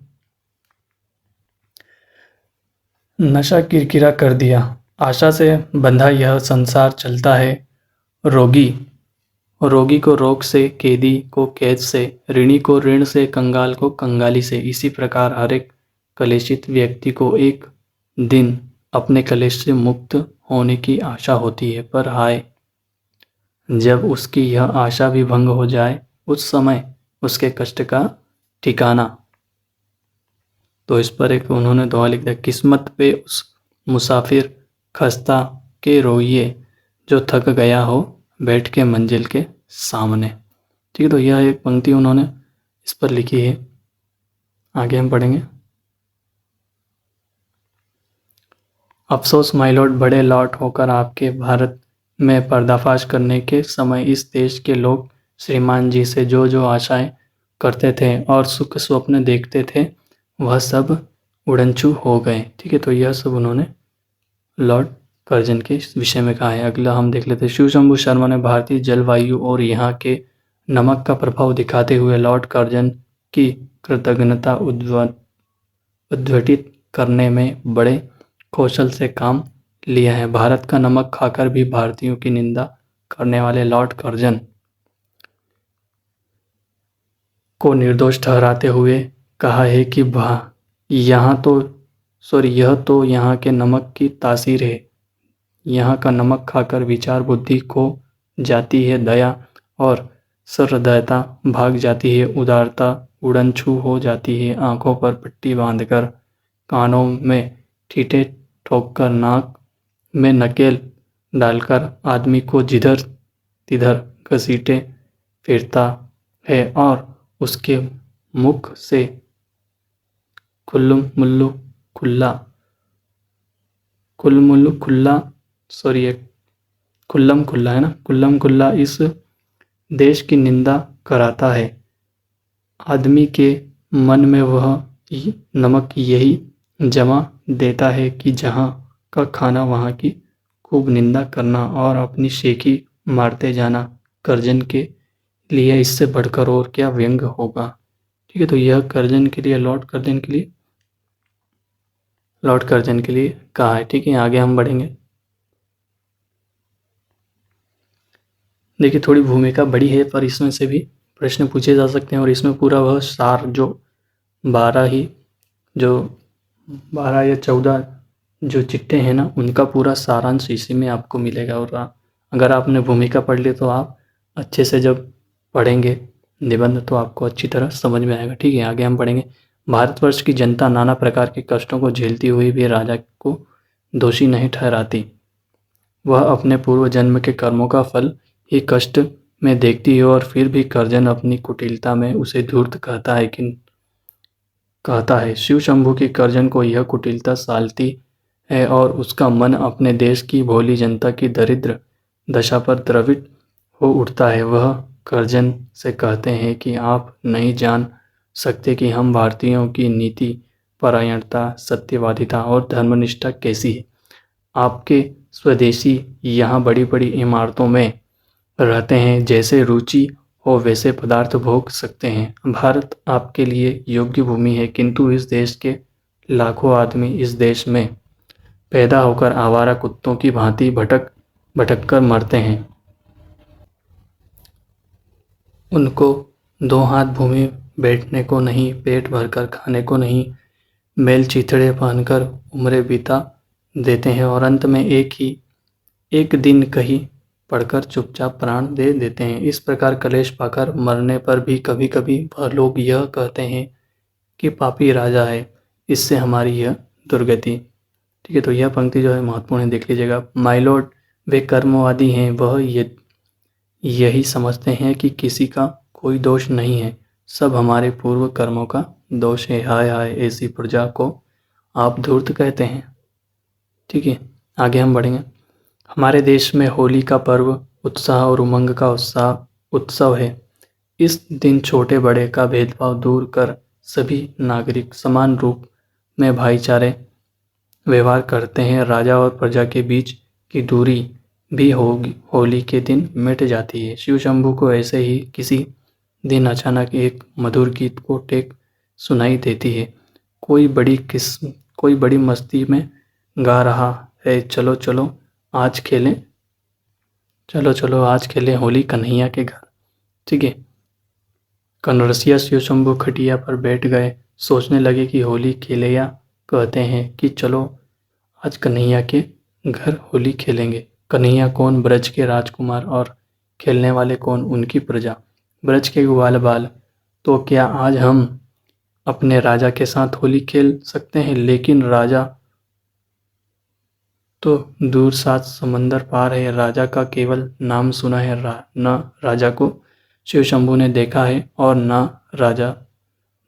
नशा किरकिरा कर दिया। आशा से बंधा यह संसार चलता है। रोगी रोगी को रोग से, कैदी को कैद से, ऋणी को ऋण से, कंगाल को कंगाली से। इसी प्रकार हर एक कलेशित व्यक्ति को एक दिन अपने कलेश से मुक्त होने की आशा होती है, पर हाय, जब उसकी यह आशा भी भंग हो जाए, उस समय उसके कष्ट का ठिकाना। तो इस पर एक उन्होंने दोहा लिख दिया, किस्मत पे उस मुसाफिर खस्ता के रोइए, जो थक गया हो बैठ के मंजिल के सामने। ठीक है, तो यह एक पंक्ति उन्होंने इस पर लिखी है। आगे हम पढ़ेंगे। अफसोस माय लॉर्ड, बड़े लॉर्ड होकर आपके भारत में पर्दाफाश करने के समय इस देश के लोग श्रीमान जी से जो जो आशाएं करते थे और सुख स्वप्न देखते थे, वह सब उड़नछू हो गए। ठीक है, तो यह सब उन्होंने लॉर्ड कर्जन के विषय में कहा है। अगला हम देख लेते हैं। शिव शंभू शर्मा ने भारतीय जलवायु और यहाँ के नमक का प्रभाव दिखाते हुए लॉर्ड कर्जन की कृतज्ञता उद्घटित करने में बड़े कौशल से काम लिया है। भारत का नमक खाकर भी भारतीयों की निंदा करने वाले लॉर्ड कर्जन को निर्दोष ठहराते हुए कहा है कि यह तो यहाँ के नमक की तासीर है। यहाँ का नमक खाकर विचार बुद्धि खो जाती है, दया और सहृदयता भाग जाती है, उदारता उड़नछू हो जाती है, आंखों पर पट्टी बांधकर, कानों में ठीठे ठोककर, नाक में नकेल डालकर आदमी को जिधर तिधर घसीटे फिरता है और उसके मुख से खुल्लम खुल्ला इस देश की निंदा कराता है। आदमी के मन में वह नमक यही जमा देता है कि जहाँ का खाना वहाँ की खूब निंदा करना और अपनी शेखी मारते जाना। कर्जन के लिए इससे बढ़कर और क्या व्यंग होगा। ठीक है, तो यह कर्जन के लिए लॉर्ड कर्जन के लिए कहा है। ठीक है, आगे हम बढ़ेंगे। देखिए, थोड़ी भूमिका बड़ी है पर इसमें से भी प्रश्न पूछे जा सकते हैं और इसमें पूरा वह सार जो 12 या 14 जो चिट्ठे हैं ना, उनका पूरा सारांश इसी में आपको मिलेगा। और अगर आपने भूमिका पढ़ ली तो आप अच्छे से जब पढ़ेंगे निबंध तो आपको अच्छी तरह समझ में आएगा। ठीक है, आगे हम पढ़ेंगे। भारतवर्ष की जनता नाना प्रकार के कष्टों को झेलती हुई भी राजा को दोषी नहीं ठहराती। वह अपने पूर्व जन्म के कर्मों का फल ही कष्ट में देखती है और फिर भी कर्जन अपनी कुटिलता में उसे धूर्त कहता है। शिव शंभू की कर्जन को यह कुटिलता सालती है और उसका मन अपने देश की भोली जनता की दरिद्र दशा पर द्रवित हो उठता है। वह गर्जन से कहते हैं कि आप नहीं जान सकते कि हम भारतीयों की नीति परायणता, सत्यवादिता और धर्मनिष्ठा कैसी है। आपके स्वदेशी यहाँ बड़ी बड़ी इमारतों में रहते हैं, जैसे रुचि हो वैसे पदार्थ भोग सकते हैं। भारत आपके लिए योग्य भूमि है, किंतु इस देश के लाखों आदमी इस देश में पैदा होकर आवारा कुत्तों की भांति भटक भटक कर मरते हैं। उनको दो हाथ भूमि बैठने को नहीं, पेट भरकर खाने को नहीं, मेल चिथड़े पहनकर उम्रें बिता देते हैं और अंत में एक दिन कहीं पढ़कर चुपचाप प्राण दे देते हैं। इस प्रकार कलेश पाकर मरने पर भी कभी कभी वह लोग यह कहते हैं कि पापी राजा है, इससे हमारी यह दुर्गति। ठीक है, तो यह पंक्ति जो है महत्वपूर्ण है, देख लीजिएगा। माय लॉर्ड, वे कर्मवादी हैं, वह यही समझते हैं कि किसी का कोई दोष नहीं है, सब हमारे पूर्व कर्मों का दोष है। हाय हाय, ऐसी प्रजा को आप धूर्त कहते हैं। ठीक है, आगे हम बढ़ेंगे। हमारे देश में होली का पर्व उत्साह और उमंग का उत्सव है। इस दिन छोटे बड़े का भेदभाव दूर कर सभी नागरिक समान रूप में भाईचारे व्यवहार करते हैं। राजा और प्रजा के बीच की दूरी भी होली के दिन मिट जाती है। शिव शंभू को ऐसे ही किसी दिन अचानक एक मधुर गीत को टेक सुनाई देती है। कोई बड़ी मस्ती में गा रहा है, चलो चलो आज खेलें होली कन्हैया के घर। ठीक है, कनरसिया शिव शंभू खटिया पर बैठ गए, सोचने लगे कि होली खेले, या कहते हैं कि चलो आज कन्हैया के घर होली खेलेंगे। कन्हैया कौन? ब्रज के राजकुमार, और खेलने वाले कौन? उनकी प्रजा, ब्रज के ग्वाल बाल। तो क्या आज हम अपने राजा के साथ होली खेल सकते हैं? लेकिन राजा तो दूर 7 समंदर पार है, राजा का केवल नाम सुना है, न राजा को शिव शंभू ने देखा है और न राजा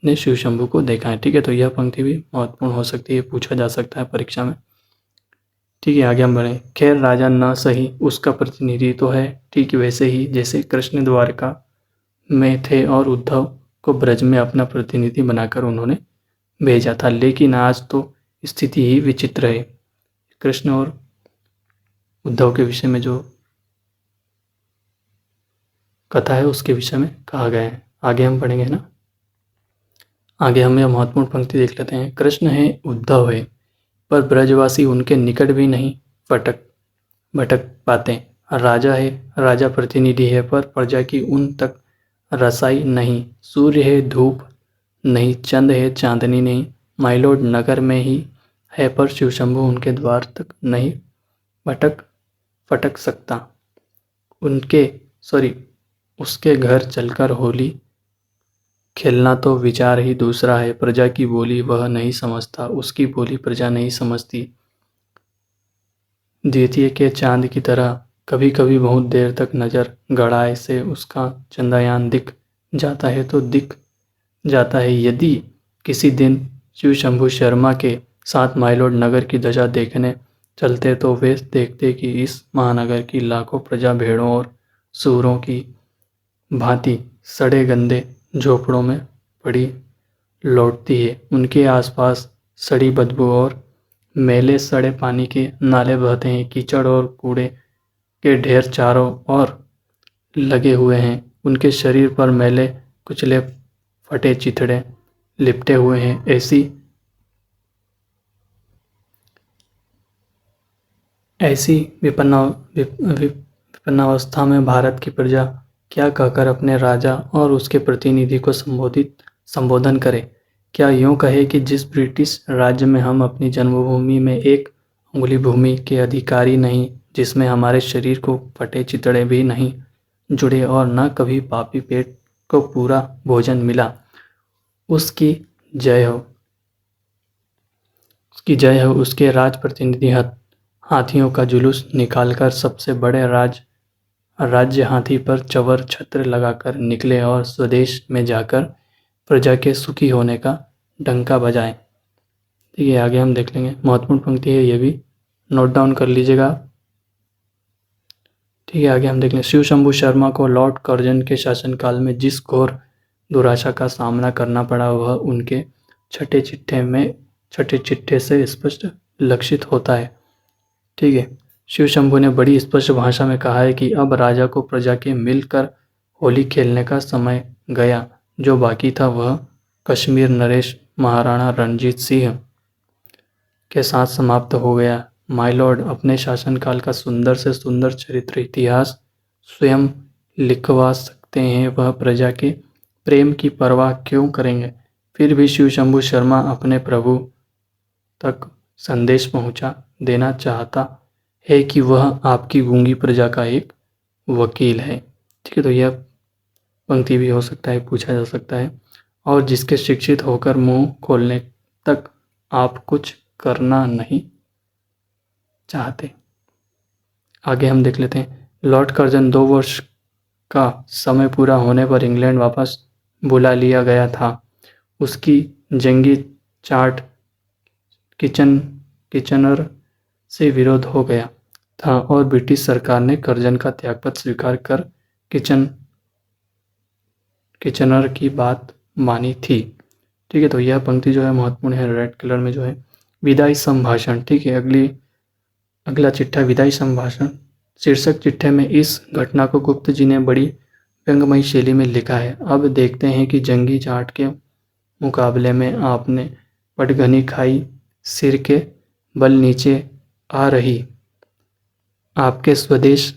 ने शिव शंभू को देखा है। ठीक है, तो यह पंक्ति भी महत्वपूर्ण हो सकती है, पूछा जा सकता है परीक्षा में। ठीक है, आगे हम बढ़ें। खैर राजा न सही, उसका प्रतिनिधि तो है, ठीक वैसे ही जैसे कृष्ण द्वारका में थे और उद्धव को ब्रज में अपना प्रतिनिधि बनाकर उन्होंने भेजा था। लेकिन आज तो स्थिति ही विचित्र है। कृष्ण और उद्धव के विषय में जो कथा है उसके विषय में कहा गया है। आगे हम पढ़ेंगे ना, आगे हम यह महत्वपूर्ण पंक्ति देख लेते हैं। कृष्ण है, उद्धव है, पर ब्रजवासी उनके निकट भी नहीं भटक पाते। राजा है, राजा प्रतिनिधि है, पर प्रजा की उन तक रसाई नहीं। सूर्य है, धूप नहीं, चंद है, चांदनी नहीं। माइलोड नगर में ही है, पर शिव शंभू उनके द्वार तक नहीं फटक सकता। उसके घर चलकर होली खेलना तो विचार ही दूसरा है। प्रजा की बोली वह नहीं समझता, उसकी बोली प्रजा नहीं समझती। द्वितीय के चांद की तरह कभी कभी बहुत देर तक नजर गड़ाए से उसका चंद्रयान दिख जाता है तो दिख जाता है। यदि किसी दिन शिव शंभू शर्मा के साथ माइलोड नगर की दशा देखने चलते तो वे देखते कि इस महानगर की लाखों प्रजा भेड़ों और सूरों की भांति सड़े गंदे झोपड़ों में पड़ी लौटती है। उनके आसपास सड़ी बदबू और मैले सड़े पानी के नाले बहते हैं। कीचड़ और कूड़े के ढेर चारों ओर लगे हुए हैं। उनके शरीर पर मैले कुचले फटे चिथड़े लिपटे हुए हैं। ऐसी विपन्नावस्था में भारत की प्रजा क्या कहकर अपने राजा और उसके प्रतिनिधि को संबोधन करे? क्या यूँ कहे कि जिस ब्रिटिश राज्य में हम अपनी जन्मभूमि में एक अंगुली भूमि के अधिकारी नहीं, जिसमें हमारे शरीर को फटे चितड़े भी नहीं जुड़े और न कभी पापी पेट को पूरा भोजन मिला, उसकी जय हो, उसके राज प्रतिनिधि हाथियों का जुलूस निकालकर सबसे बड़े राज्य हाथी पर चवर छत्र लगाकर निकले और स्वदेश में जाकर प्रजा के सुखी होने का डंका बजाएं। ठीक है, आगे हम देख लेंगे। महत्वपूर्ण पंक्ति है, ये भी नोट डाउन कर लीजिएगा। ठीक है, आगे हम देख लें। शिव शंभू शर्मा को लॉर्ड कर्जन के शासनकाल में जिस घोर दुराशा का सामना करना पड़ा वह उनके छठे चिट्ठे से स्पष्ट लक्षित होता है। ठीक है, शिव शंभू ने बड़ी स्पष्ट भाषा में कहा है कि अब राजा को प्रजा के मिलकर होली खेलने का समय गया। जो बाकी था वह कश्मीर नरेश महाराणा रणजीत सिंह के साथ समाप्त हो गया। माय लॉर्ड, अपने शासनकाल का सुंदर से सुंदर चरित्र इतिहास स्वयं लिखवा सकते हैं, वह प्रजा के प्रेम की परवाह क्यों करेंगे। फिर भी शिव शंभू शर्मा अपने प्रभु तक संदेश पहुंचा देना चाहता है कि वह आपकी गूंगी प्रजा का एक वकील है। ठीक है, तो यह पंक्ति भी हो सकता है, पूछा जा सकता है। और जिसके शिक्षित होकर मुंह खोलने तक आप कुछ करना नहीं चाहते। आगे हम देख लेते हैं। लॉर्ड कर्जन 2 वर्ष का समय पूरा होने पर इंग्लैंड वापस बुला लिया गया था। उसकी जंगी चार्ट किचनर से विरोध हो गया था और ब्रिटिश सरकार ने कर्जन का त्यागपत्र स्वीकार कर किचनर की बात मानी थी। ठीक है, तो यह पंक्ति जो है महत्वपूर्ण है, रेड कलर में जो है। विदाई संभाषण। ठीक है, अगला चिट्ठा विदाई संभाषण शीर्षक चिट्ठे में इस घटना को गुप्त जी ने बड़ी व्यंग्यमयी शैली में लिखा है। अब देखते हैं कि जंगी जाट के मुकाबले में आपने पटघनी खाई, सिर के बल नीचे आ रही। आपके स्वदेश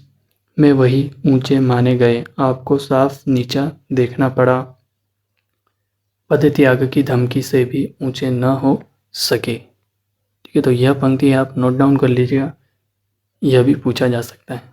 में वही ऊंचे माने गए, आपको साफ नीचा देखना पड़ा। पद त्याग की धमकी से भी ऊंचे न हो सके। ठीक है, तो यह पंक्ति आप नोट डाउन कर लीजिएगा, यह भी पूछा जा सकता है।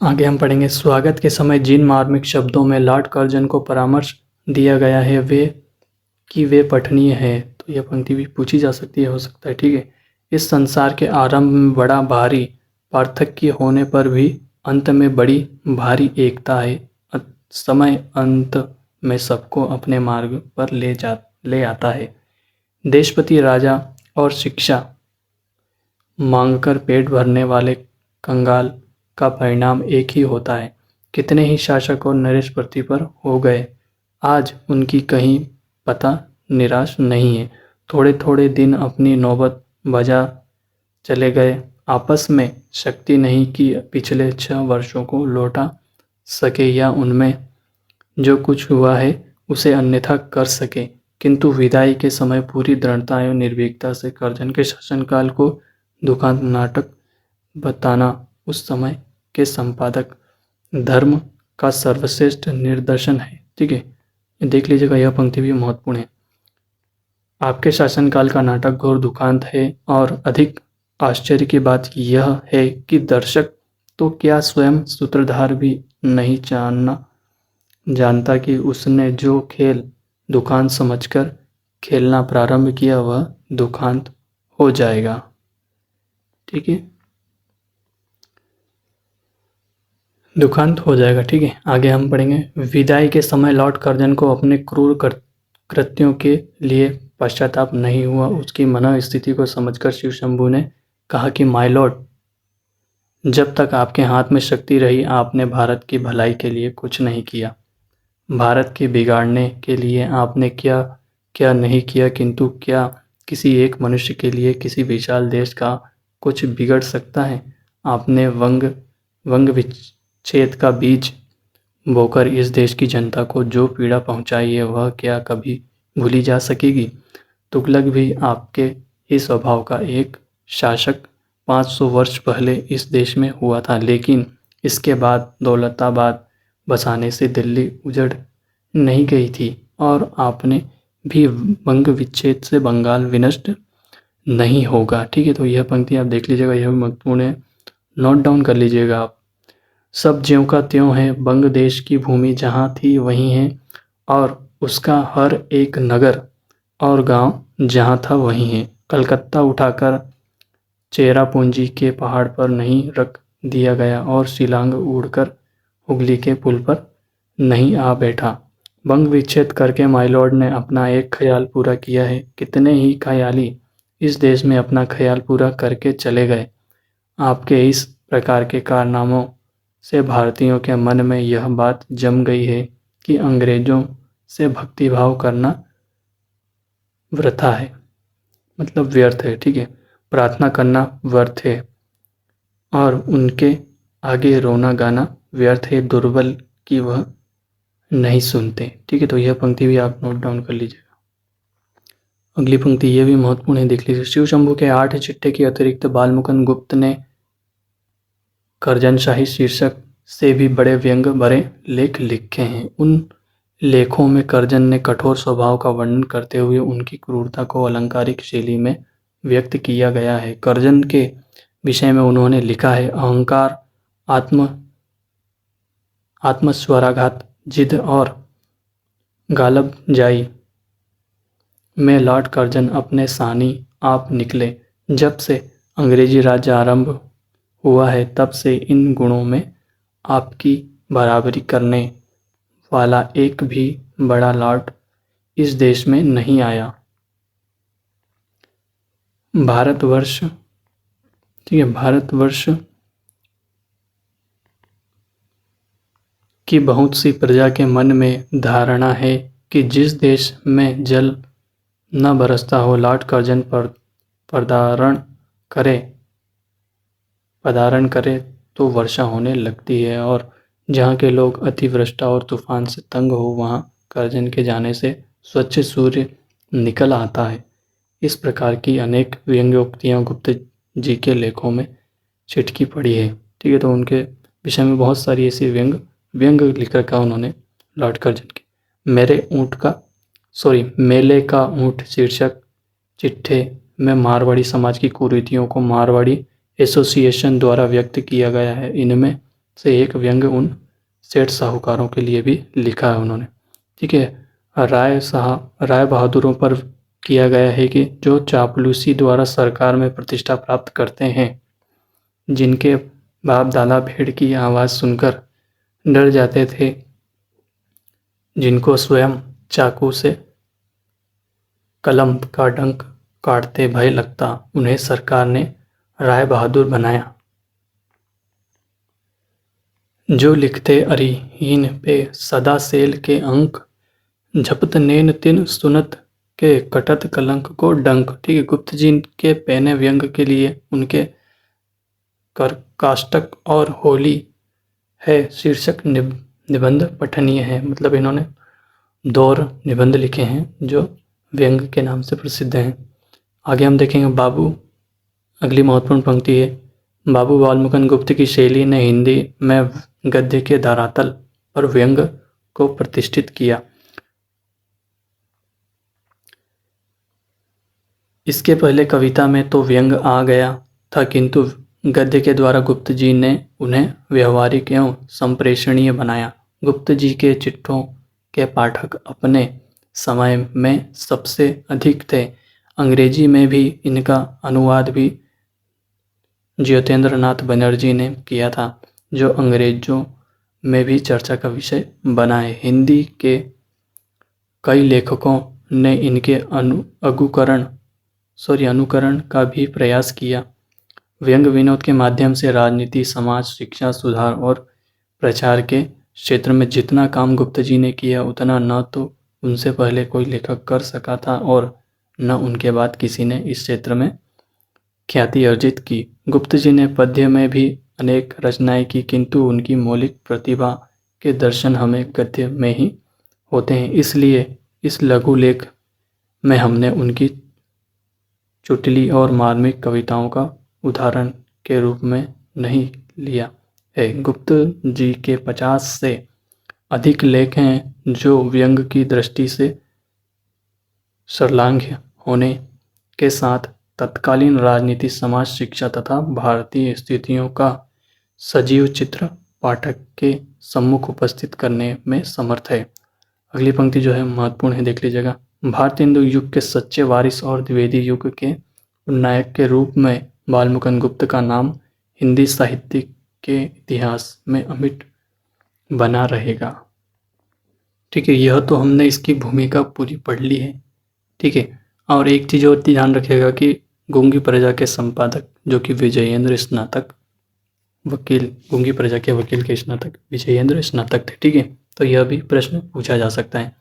आगे हम पढ़ेंगे। स्वागत के समय जिन मार्मिक शब्दों में लॉर्ड कर्जन को परामर्श दिया गया है वे पठनीय है। तो यह पंक्ति भी पूछी जा सकती है, हो सकता है। ठीक है, इस संसार के आरंभ में बड़ा भारी पार्थक्य होने पर भी अंत में बड़ी भारी एकता है। समय अंत में सबको अपने मार्ग पर ले आता है। देशपति, राजा और शिक्षा मांगकर पेट भरने वाले कंगाल का परिणाम एक ही होता है। कितने ही शासक और नरेश पृथ्वी पर हो गए, आज उनकी कहीं पता निराश नहीं है। थोड़े थोड़े दिन अपनी नौबत बजा चले गए, आपस में शक्ति नहीं कि पिछले 6 वर्षों को लौटा सके या उनमें जो कुछ हुआ है उसे अन्यथा कर सके। किंतु विदाई के समय पूरी दृढ़ता एवं निर्भीकता से कर्जन के शासनकाल को दुखांत नाटक बताना उस समय के संपादक धर्म का सर्वश्रेष्ठ निदर्शन है। ठीक है, देख लीजिएगा, यह पंक्ति भी महत्वपूर्ण है। आपके शासनकाल का नाटक घोर दुखांत है और अधिक आश्चर्य की बात यह है कि दर्शक तो क्या स्वयं सूत्रधार भी नहीं जानता कि उसने जो खेल दुखांत समझकर खेलना प्रारंभ किया वह दुखांत हो जाएगा। ठीक है, दुखांत हो जाएगा। ठीक है, आगे हम पढ़ेंगे। विदाई के समय लॉर्ड कर्जन को अपने क्रूर कृत्यों के लिए पश्चाताप नहीं हुआ। उसकी मनोस्थिति को समझकर शिव शंभू ने कहा कि माय लॉर्ड, जब तक आपके हाथ में शक्ति रही आपने भारत की भलाई के लिए कुछ नहीं किया। भारत के बिगाड़ने के लिए आपने क्या क्या नहीं किया, किंतु क्या किसी एक मनुष्य के लिए किसी विशाल देश का कुछ बिगड़ सकता है। आपने वंग विच्छेद का बीज बोकर इस देश की जनता को जो पीड़ा पहुंचाई है वह क्या कभी भूली जा सकेगी। तुगलक भी आपके ही स्वभाव का एक शासक 500 वर्ष पहले इस देश में हुआ था, लेकिन इसके बाद दौलताबाद बसाने से दिल्ली उजड़ नहीं गई थी और आपने भी वंग विच्छेद से बंगाल विनष्ट नहीं होगा। ठीक है, तो यह पंक्ति आप देख लीजिएगा, यह महत्वपूर्ण है, नोट डाउन कर लीजिएगा आप। सब ज्यों का त्यों है, बंग देश की भूमि जहाँ थी वहीं है और उसका हर एक नगर और गांव जहाँ था वहीं है। कलकत्ता उठाकर चेरापूंजी के पहाड़ पर नहीं रख दिया गया और शिलांग उड़कर हुगली के पुल पर नहीं आ बैठा। बंग विच्छेद करके माय लॉर्ड ने अपना एक ख्याल पूरा किया है। कितने ही ख्याली इस देश में अपना ख्याल पूरा करके चले गए। आपके इस प्रकार के कारनामों से भारतीयों के मन में यह बात जम गई है कि अंग्रेजों से भक्तिभाव करना वृथा है, मतलब व्यर्थ है। ठीक है, प्रार्थना करना व्यर्थ है और उनके आगे रोना गाना व्यर्थ है, दुर्बल की वह नहीं सुनते। ठीक है, तो यह पंक्ति भी आप नोट डाउन कर लीजिएगा। अगली पंक्ति ये भी महत्वपूर्ण है, देख लीजिए। शिव शंभू के 8 चिट्ठे के अतिरिक्त बालमुकुंद गुप्त ने कर्जनशाही शीर्षक से भी बड़े व्यंग भरे लेख लिखे हैं। उन लेखों में कर्जन ने कठोर स्वभाव का वर्णन करते हुए उनकी क्रूरता को अलंकारिक शैली में व्यक्त किया गया है। कर्जन के विषय में उन्होंने लिखा है, अहंकार, आत्मस्वराघात, जिद और गालब-जाई में लॉर्ड कर्जन अपने सानी आप निकले। जब से अंग्रेजी राज्य आरंभ हुआ है तब से इन गुणों में आपकी बराबरी करने वाला एक भी बड़ा लॉर्ड इस देश में नहीं आया। भारतवर्ष, ठीक है, भारतवर्ष की बहुत सी प्रजा के मन में धारणा है कि जिस देश में जल न बरसता हो, लॉर्ड कर्जन पर पधारण करे तो वर्षा होने लगती है, और जहाँ के लोग अतिवृष्टा और तूफान से तंग हो वहाँ कर्जन के जाने से स्वच्छ सूर्य निकल आता है। इस प्रकार की अनेक व्यंग्योक्तियाँ गुप्त जी के लेखों में छिटकी पड़ी है। ठीक है, तो उनके विषय में बहुत सारी ऐसी व्यंग लिख रखा उन्होंने लॉर्ड कर्जन के। मेले का ऊँट शीर्षक चिट्ठे में मारवाड़ी समाज की कुरीतियों को मारवाड़ी एसोसिएशन द्वारा व्यक्त किया गया है। इनमें से एक व्यंग उन सेठ साहूकारों के लिए भी लिखा है उन्होंने। ठीक है, राय बहादुरों पर किया गया है कि जो चापलूसी द्वारा सरकार में प्रतिष्ठा प्राप्त करते हैं, जिनके बाप दादा भेड़ की आवाज़ सुनकर डर जाते थे, जिनको स्वयं चाकू से कलम का डंक काटते भय लगता, उन्हें सरकार ने राय बहादुर बनाया। जो लिखते अरिहीन पे सदा सेल के अंक, झपत नैन तिन सुनत के कटत कलंक को डंक। ठीक है, गुप्त जी के पहने व्यंग के लिए उनके काष्टक और होली है शीर्षक निबंध पठनीय है। मतलब इन्होंने दौर निबंध लिखे हैं जो व्यंग के नाम से प्रसिद्ध हैं। आगे हम देखेंगे बाबू, अगली महत्वपूर्ण पंक्ति है, बाबू बालमुकुंद गुप्त की शैली ने हिंदी में गद्य के धरातल पर व्यंग को प्रतिष्ठित किया। इसके पहले कविता में तो व्यंग आ गया था, किंतु गद्य के द्वारा गुप्त जी ने उन्हें व्यवहारिक एवं संप्रेषणीय बनाया। गुप्त जी के चिट्ठों के पाठक अपने समय में सबसे अधिक थे। अंग्रेजी में भी इनका अनुवाद भी ज्योतिन्द्र नाथ बनर्जी ने किया था, जो अंग्रेजों में भी चर्चा का विषय बना है। हिंदी के कई लेखकों ने इनके अनुकरण का भी प्रयास किया। व्यंग विनोद के माध्यम से राजनीति, समाज, शिक्षा, सुधार और प्रचार के क्षेत्र में जितना काम गुप्त जी ने किया उतना न तो उनसे पहले कोई लेखक कर सका था और न उनके बाद किसी ने इस क्षेत्र में ख्याति अर्जित की। गुप्त जी ने पद्य में भी अनेक रचनाएं की, किंतु उनकी मौलिक प्रतिभा के दर्शन हमें गद्य में ही होते हैं। इसलिए इस लघु लेख में हमने उनकी चुटली और मार्मिक कविताओं का उदाहरण के रूप में नहीं लिया है। गुप्त जी के 50 से अधिक लेख हैं जो व्यंग की दृष्टि से श्लाघ्य होने के साथ तत्कालीन राजनीति, समाज, शिक्षा तथा भारतीय स्थितियों का सजीव चित्र पाठक के सम्मुख उपस्थित करने में समर्थ है। अगली पंक्ति जो है महत्वपूर्ण है, देख लीजिएगा। भारत हिंदू युग के सच्चे वारिस और द्विवेदी युग के नायक के रूप में बालमुकुंद गुप्त का नाम हिंदी साहित्य के इतिहास में अमिट बना रहेगा। ठीक है, यह तो हमने इसकी भूमिका पूरी पढ़ ली है। ठीक है, और एक चीज़ और ध्यान रखिएगा कि गूंगी प्रजा के संपादक जो कि विजयेंद्र स्नातक वकील, गूंगी प्रजा के वकील के स्नातक विजयेंद्र स्नातक थे। ठीक है, तो यह भी प्रश्न पूछा जा सकता है।